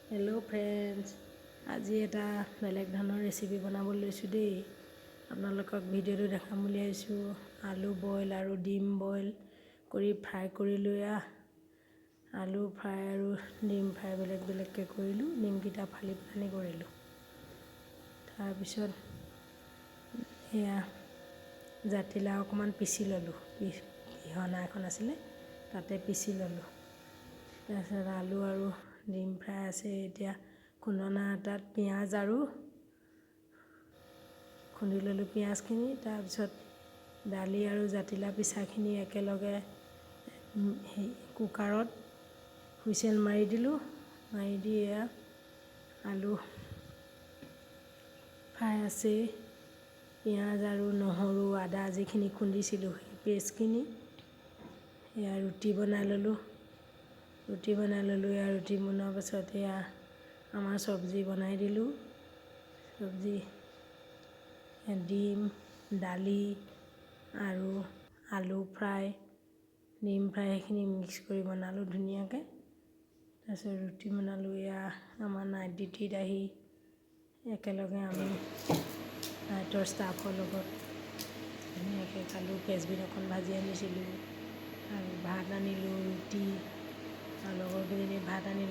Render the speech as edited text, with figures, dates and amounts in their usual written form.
Hello' friends, আজি এটা বেলেগ ধৰণৰ ৰেচিপি বনাব লৈছোঁ দেই। আপোনালোকক ভিডিঅ'টো দেখাম বুলি আহিছোঁ। আলু বইল আৰু ডিম বইল কৰি ফ্ৰাই কৰি লৈ আলু ফ্ৰাই আৰু ডিম ফ্ৰাই বেলেগ বেলেগকৈ কৰিলোঁ। ডিমকেইটা ফালি পানি কৰিলোঁ। তাৰপিছত এয়া জাতিলাও অকণমান পিচি ল'লোঁ। পিহনা এখন আছিলে তাতে পিচি ল'লোঁ। তাৰপিছত আলু আৰু ডিম ফ্ৰাই আছে। এতিয়া খুন্দনা এটাত পিঁয়াজ আৰু খুন্দি ল'লোঁ পিঁয়াজখিনি। তাৰপিছত দালি আৰু জাতিলাও পিচাখিনি একেলগে কুকাৰত হুইচেল মাৰি দিলোঁ। মাৰি দি এয়া আলু ফ্ৰাই আছেই। পিঁয়াজ আৰু নহৰু আদা যিখিনি খুন্দিছিলোঁ সেই পেষ্টখিনি এয়া ৰুটি বনাই ল'লোঁ। এয়া ৰুটি বনোৱাৰ পাছত এয়া আমাৰ চব্জি বনাই দিলোঁ। চব্জি ডিম, দালি আৰু আলু ফ্ৰাই, ডিম ফ্ৰাই সেইখিনি মিক্স কৰি বনালোঁ ধুনীয়াকৈ। তাৰপিছত ৰুটি বনালোঁ। এয়া আমাৰ নাইট ডিউটিত আহি একেলগে আমি নাইটৰ ষ্টাফৰ লগত ধুনীয়াকৈ খালোঁ। ফ্ৰেঞ্চবিন অকণ ভাজি আনিছিলোঁ আৰু ভাত আনিলোঁ, ৰুটি আৰু লগৰকেইজনী ভাত আনি